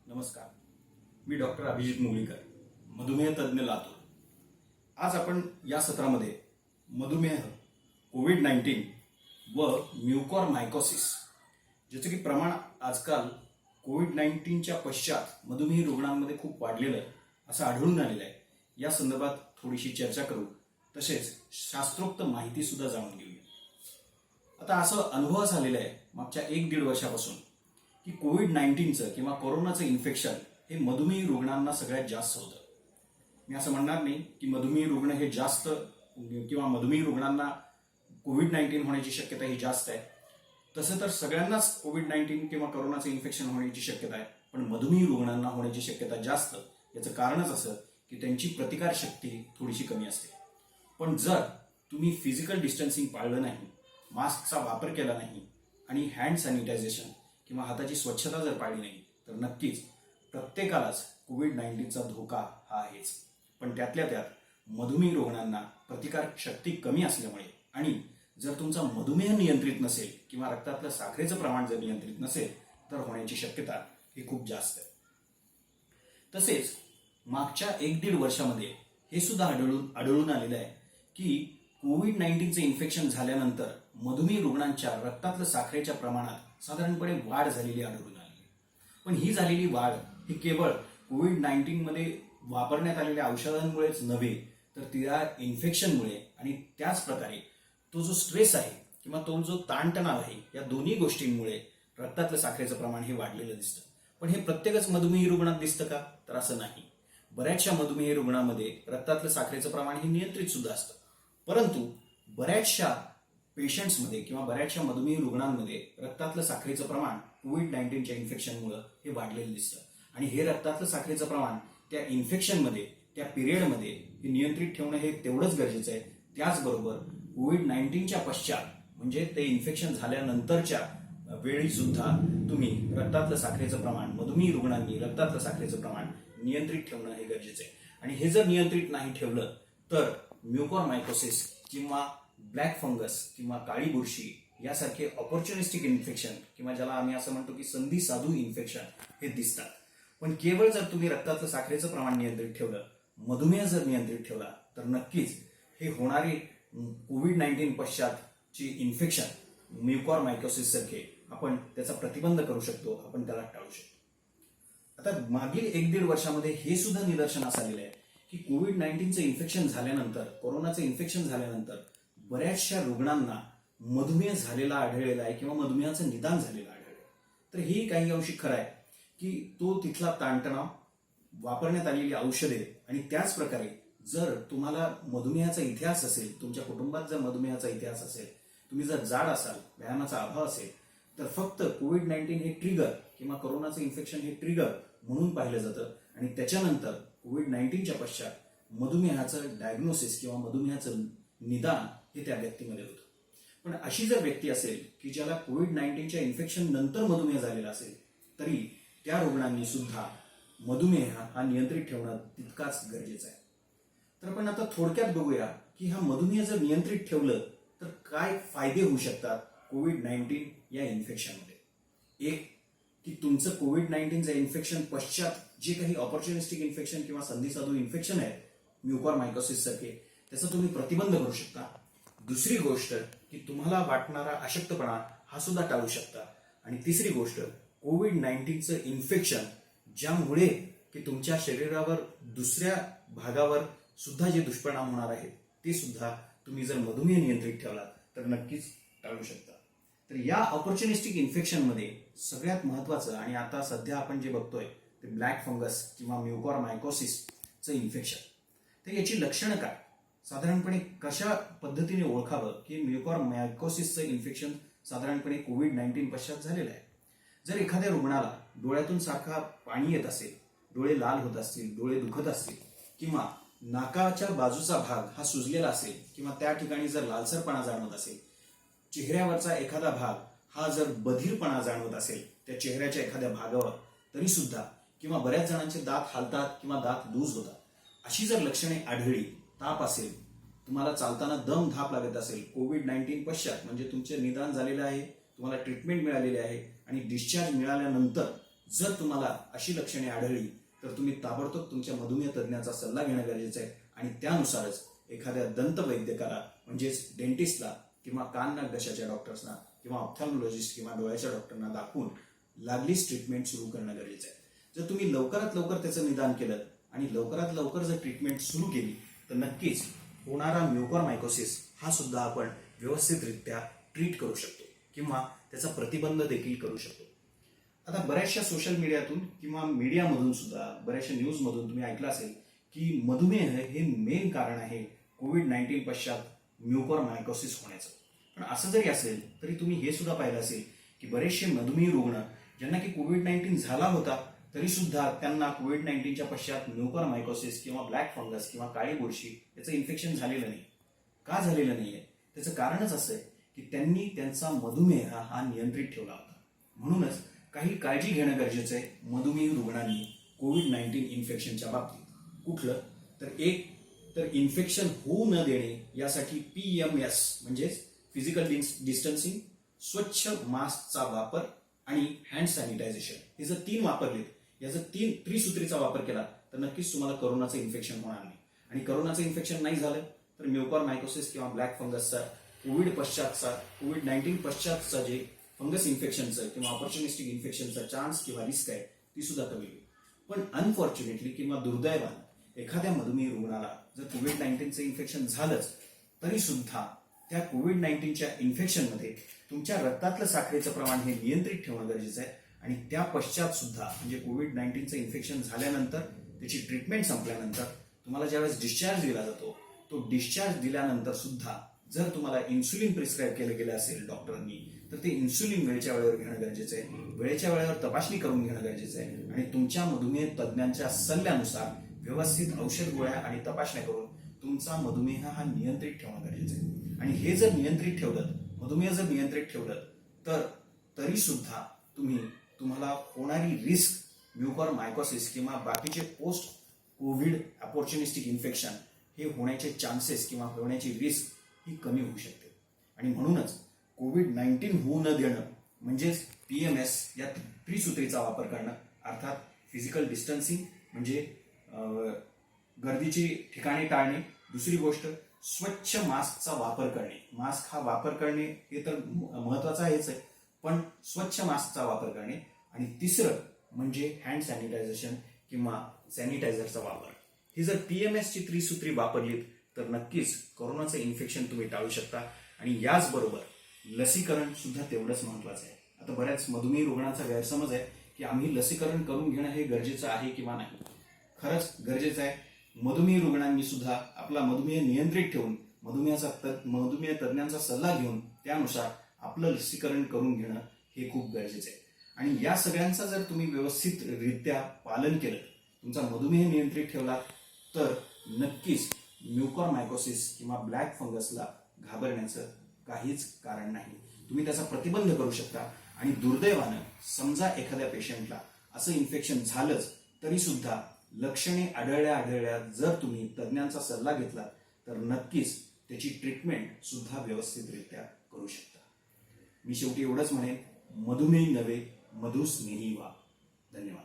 नमस्कार, मी डॉक्टर अभिजित मुगळीकर, मधुमेह तज्ज्ञ लातूर. आज आपण या सत्रामध्ये मधुमेह, कोविड-19 व म्युकॉरमायकोसिस ज्याचं की प्रमाण आजकाल कोविड-19च्या पश्चात मधुमेही रुग्णांमध्ये खूप वाढलेलं असं आढळून आलेलं आहे. या संदर्भात थोडीशी चर्चा करू, तसेच शास्त्रोक्त माहिती सुद्धा जाणून घेऊया. आता असं अनुभवास आलेलं आहे मागच्या 1-1.5 वर्षापासून की कोविड-19चं किंवा कोरोनाचं इन्फेक्शन हे मधुमेही रुग्णांना सगळ्यात जास्त होतं. मी असं म्हणणार नाही की मधुमेही रुग्ण हे जास्त किंवा मधुमेही रुग्णांना कोविड-19 होण्याची शक्यता ही जास्त आहे. तसं तर सगळ्यांनाच कोविड-19 किंवा कोरोनाचं इन्फेक्शन होण्याची शक्यता आहे, पण मधुमेही रुग्णांना होण्याची शक्यता जास्त. याचं कारणच असं की त्यांची प्रतिकारशक्ती थोडीशी कमी असते. पण जर तुम्ही फिजिकल डिस्टन्सिंग पाळलं नाही, मास्कचा वापर केला नाही आणि हँड सॅनिटायझेशन किंवा हाताची स्वच्छता जर पाळली नाही, तर नक्कीच प्रत्येकालाच कोविड-19चा धोका हा आहेच. पण त्यातल्या त्यात मधुमेही रुग्णांना प्रतिकारक शक्ती कमी असल्यामुळे आणि जर तुमचा मधुमेह नियंत्रित नसेल किंवा रक्तातलं साखरेचं प्रमाण जर नियंत्रित नसेल, तर होण्याची शक्यता ही खूप जास्त आहे. तसेच मागच्या 1-1.5 वर्षामध्ये हे सुद्धा आढळून आलेलं आहे की कोविड-19चे इन्फेक्शन झाल्यानंतर मधुमेही रुग्णांच्या रक्तातलं साखरेच्या प्रमाणात साधारणपणे वाढ झालेली आढळून आली. पण ही झालेली वाढ ही केवळ कोविड-19 मध्ये वापरण्यात आलेल्या औषधांमुळेच नव्हे, तर त्या इन्फेक्शनमुळे आणि त्याच प्रकारे तो जो स्ट्रेस आहे किंवा तो जो ताणतणाव आहे, या दोन्ही गोष्टींमुळे रक्तातलं साखरेचं प्रमाण हे वाढलेलं दिसतं. पण हे प्रत्येकच मधुमेही रुग्णात दिसतं का? तर असं नाही. बऱ्याचशा मधुमेही रुग्णांमध्ये रक्तातलं साखरेचं प्रमाण हे नियंत्रित सुद्धा असतं, परंतु बऱ्याचशा पेशंट्समध्ये किंवा बऱ्याचशा मधुमेही रुग्णांमध्ये रक्तातलं साखरेचं प्रमाण कोविड-19च्या इन्फेक्शनमुळे हे वाढलेलं दिसतं. आणि हे रक्तातलं साखरेचं प्रमाण त्या इन्फेक्शनमध्ये, त्या पिरियडमध्ये हे नियंत्रित ठेवणं हे तेवढंच गरजेचं आहे. त्याचबरोबर कोविड-19च्या पश्चात म्हणजे ते इन्फेक्शन झाल्यानंतरच्या वेळी सुद्धा तुम्ही रक्तातलं साखरेचं प्रमाण, मधुमेही रुग्णांनी रक्तातलं साखरेचं प्रमाण नियंत्रित ठेवणं हे गरजेचं आहे. आणि हे जर नियंत्रित नाही ठेवलं तर म्युकॉरमायकोसिस किंवा ब्लॅक फंगस किंवा काळी बुरशी यासारखे ऑपॉर्च्युनिस्टिक इन्फेक्शन किंवा ज्याला आम्ही असं म्हणतो की संधी साधू इन्फेक्शन हे दिसतात. पण केवळ जर तुम्ही रक्तातलं साखरेचं प्रमाण नियंत्रित ठेवलं, मधुमेह जर नियंत्रित ठेवला, तर नक्कीच हे होणारे कोविड-19 पश्चातचे इन्फेक्शन म्युकॉरमायकोसिस सारखे आपण त्याचा प्रतिबंध करू शकतो, आपण त्याला टाळू शकतो. आता मागील 1-1.5 वर्षामध्ये हे सुद्धा निदर्शनास आलेलं आहे की कोविड-19चं इन्फेक्शन झाल्यानंतर, कोरोनाचं इन्फेक्शन झाल्यानंतर बऱ्याचशा रुग्णांना मधुमेह झालेला आढळलेला आहे किंवा मधुमेहाचं निदान झालेलं आढळलं. तर हे काही अंशी खरं आहे की तो तिथला ताणतणाव, वापरण्यात आलेली औषधे आणि त्याच प्रकारे जर तुम्हाला मधुमेहाचा इतिहास असेल, तुमच्या कुटुंबात जर मधुमेहाचा इतिहास असेल, तुम्ही जर जाड असाल, व्यायामाचा अभाव असेल, तर फक्त कोविड-19 हे ट्रिगर किंवा कोरोनाचं इन्फेक्शन हे ट्रिगर म्हणून पाहिलं जातं आणि त्याच्यानंतर कोविड-19च्या पश्चात मधुमेहाचं डायग्नोसिस किंवा मधुमेहाचं निदान हे त्या व्यक्तीमध्ये होतं. पण अशी जर व्यक्ती असेल की ज्याला कोविड-19च्या इन्फेक्शन नंतर मधुमेह झालेला असेल, तरी त्या रुग्णांनी सुद्धा मधुमेह हा नियंत्रित ठेवणं तितकाच गरजेचं आहे. तर आपण आता थोडक्यात बघूया की हा मधुमेह जर नियंत्रित ठेवलं तर काय फायदे होऊ शकतात कोविड-19 या इन्फेक्शनमध्ये. एक की तुमचं कोविड-19चं इन्फेक्शन पश्चात जे काही ऑपॉर्च्युनिस्टिक इन्फेक्शन किंवा संधी साधू इन्फेक्शन आहे म्युकॉरमायकोसिस सारखे, त्याचा तुम्ही प्रतिबंध करू शकता. दुसरी गोष्ट की तुम्हाला वाटणारा अशक्तपणा हा सुद्धा टाळू शकता. आणि तिसरी गोष्ट, कोविड-19चं इन्फेक्शन ज्यामुळे की तुमच्या शरीरावर दुसऱ्या भागावर सुद्धा जे दुष्परिणाम होणार आहेत, ते सुद्धा तुम्ही जर मधुमेह नियंत्रित ठेवला तर नक्कीच टाळू शकता. तर या ऑपॉर्च्युनिस्टिक इन्फेक्शनमध्ये सगळ्यात महत्वाचं आणि आता सध्या आपण जे बघतोय ते ब्लॅक फंगस किंवा म्युकॉरमायकोसिसचं इन्फेक्शन. तर याची लक्षणं काय, साधारणपणे कशा पद्धतीने ओळखावं की म्युकॉरमायकोसिसचं इन्फेक्शन साधारणपणे कोविड-19 पश्चात झालेलं आहे. जर एखाद्या रुग्णाला डोळ्यातून सारखा पाणी येत असेल, डोळे लाल होत असतील, डोळे दुखत असतील किंवा नाकाच्या बाजूचा भाग हा सुजलेला असेल किंवा त्या ठिकाणी जर लालसरपणा जाणवत असेल, चेहऱ्यावरचा एखादा भाग हा जर बधीरपणा जाणवत असेल त्या चेहऱ्याच्या एखाद्या भागावर तरी सुद्धा, किंवा बऱ्याच जणांचे दात हालतात किंवा दात लूज होतात, अशी जर लक्षणे आढळली, ताप असेल, तुम्हाला चालताना दम धाप लागत असेल, कोविड-19 पश्चात म्हणजे तुमचे निदान झालेलं आहे, तुम्हाला ट्रीटमेंट मिळालेली आहे आणि डिस्चार्ज मिळाल्यानंतर जर तुम्हाला अशी लक्षणे आढळली तर तुम्ही ताबडतोब तुमच्या मधुमेह तज्ज्ञाचा सल्ला घेणं गरजेचं आहे आणि त्यानुसारच एखाद्या दंतवैद्यकाला म्हणजेच डेंटिस्टला किंवा कान नाक घशाच्या डॉक्टर्सना किंवा ऑप्थॅल्मॉलॉजिस्ट किंवा डोळ्याच्या डॉक्टरना दाखवून लागलीच ट्रीटमेंट सुरू करणं गरजेचं आहे। जर तुम्ही लवकरात लवकर त्याचं निदान केलं आणि लवकरात लवकर जर ट्रीटमेंट सुरू केली तर नक्कीच होणारा म्युकॉरमायकोसिस हा सुद्धा आपण व्यवस्थितरित्या ट्रीट करू शकतो किंवा त्याचा प्रतिबंध देखील करू शकतो। आता बऱ्याचशा सोशल मीडियातून किंवा मीडियामधून सुद्धा बऱ्याचशा न्यूजमधून तुम्ही ऐकलं असेल की मधुमेह हे मेन कारण आहे कोविड-19 पश्चात म्युकॉरमायकोसिस होण्याचं। पण असं जरी असेल तरी तुम्ही हे सुद्धा पाहिलं असेल की बरेचसे मधुमेही रुग्ण ज्यांना की कोविड-19 झाला होता तरी सुद्धा त्यांना कोविड-19च्या पश्चात म्युकॉरमायकोसिस किंवा ब्लॅक फंगस किंवा काळी बुरशी याचं इन्फेक्शन झालेलं नाही। का झालेलं नाहीये? त्याचं कारणच असं आहे की त्यांनी त्यांचा मधुमेह हा नियंत्रित ठेवला होता। म्हणूनच काही काळजी घेणं गरजेचं आहे मधुमेही रुग्णांनी कोविड-19 इन्फेक्शनच्या बाबतीत। कुठलं तर इन्फेक्शन होऊ न देणे यासाठी PMS म्हणजेच फिजिकल डिस्टन्सिंग, स्वच्छ मास्कचा वापर आणि हँड सॅनिटायझेशन हे जर 3 वापरलेत, याचा त्रिसूत्रीचा वापर केला तर नक्कीच तुम्हाला कोरोनाचं इन्फेक्शन होणार नाही। आणि कोरोनाचं इन्फेक्शन नाही झालं तर म्युकॉरमायकोसिस किंवा ब्लॅक फंगसचा कोविड-19 पश्चातचा जे फंगस इन्फेक्शनचं किंवा ऑपॉर्च्युनिस्टिक इन्फेक्शनचा चान्स किंवा रिस्क आहे ती सुद्धा कमी होईल। पण अनफॉर्च्युनेटली किंवा दुर्दैवानं एखाद्या मधुमेही रुग्णाला जर कोविड-19चं इन्फेक्शन झालंच तरी सुद्धा त्या कोविड-19च्या इन्फेक्शनमध्ये तुमच्या रक्तातलं साखरेचं प्रमाण हे नियंत्रित ठेवणं गरजेचं आहे आणि त्या पश्चात सुद्धा म्हणजे कोविड-19चं इन्फेक्शन झाल्यानंतर त्याची ट्रीटमेंट संपल्यानंतर तुम्हाला ज्यावेळेस डिस्चार्ज दिला जातो तो डिस्चार्ज दिल्यानंतर सुद्धा जर तुम्हाला इन्सुलिन प्रिस्क्राईब केलं गेलं असेल डॉक्टरांनी तर ते इन्सुलिन वेळच्या वेळेवर घेणं गरजेचं आहे, वेळेच्या वेळेवर तपासणी करून घेणं गरजेचं आहे आणि तुमच्या मधुमेह तज्ज्ञांच्या सल्ल्यानुसार व्यवस्थित औषध गोळ्या आणि तपासण्या करून तुमचा मधुमेह हा नियंत्रित ठेवणं गरजेचं आहे। आणि हे जर नियंत्रित ठेवलं, मधुमेह जर नियंत्रित ठेवलं तर तरी सुद्धा तुम्हाला होणारी रिस्क म्युकॉरमायकोसिस किंवा बाकीचे पोस्ट कोविड ऑपॉर्च्युनिस्टिक इन्फेक्शन हे होण्याचे चान्सेस किंवा होण्याची रिस्क ही कमी होऊ शकते। आणि म्हणूनच कोविड-19 होऊ न देणं म्हणजेच PMS या त्रिसूत्रीचा वापर करणं, अर्थात फिजिकल डिस्टन्सिंग म्हणजे गर्दीची ठिकाणे टाळणे, दुसरी गोष्ट स्वच्छ मास्कचा वापर करणे, मास्क हा वापर करणे हे तर महत्वाचं आहेच आहे, पण स्वच्छ मास्कचा वापर करणे आणि तिसरं म्हणजे हँड सॅनिटायझेशन किंवा सॅनिटायझरचा वापर। ही जर PMS ची त्रिसूत्री वापरलीत तर नक्कीच कोरोनाचं इन्फेक्शन तुम्ही टाळू शकता आणि याचबरोबर लसीकरण सुद्धा तेवढंच महत्वाचं आहे। आता बऱ्याच मधुमेही रुग्णांचा गैरसमज आहे की आम्ही लसीकरण करून घेणं हे गरजेचं आहे किंवा नाही। खरंच गरजेचं आहे। मधुमेही रुग्णांनी सुद्धा आपला मधुमेह नियंत्रित ठेवून मधुमेह तज्ज्ञांचा सल्ला घेऊन त्यानुसार आपलं लसीकरण करून घेणं हे खूप गरजेचं आहे। आणि या सगळ्यांचा जर तुम्ही व्यवस्थितरित्या पालन केलं, तुमचा मधुमेह नियंत्रित ठेवला तर नक्कीच म्युकॉरमायकोसिस किंवा ब्लॅक फंगसला घाबरण्याचं काहीच कारण नाही। तुम्ही त्याचा प्रतिबंध करू शकता आणि दुर्दैवानं समजा एखाद्या पेशंटला असं इन्फेक्शन झालंच तरी सुद्धा लक्षणे आढळल्या जर तुम्ही तज्ज्ञांचा सल्ला घेतला तर नक्कीच त्याची ट्रीटमेंट सुद्धा व्यवस्थितरित्या करू शकता। मी शेवटी एवढंच म्हणेन, मधुमेही नव्हे मधुस्नेही व्हा। धन्यवाद।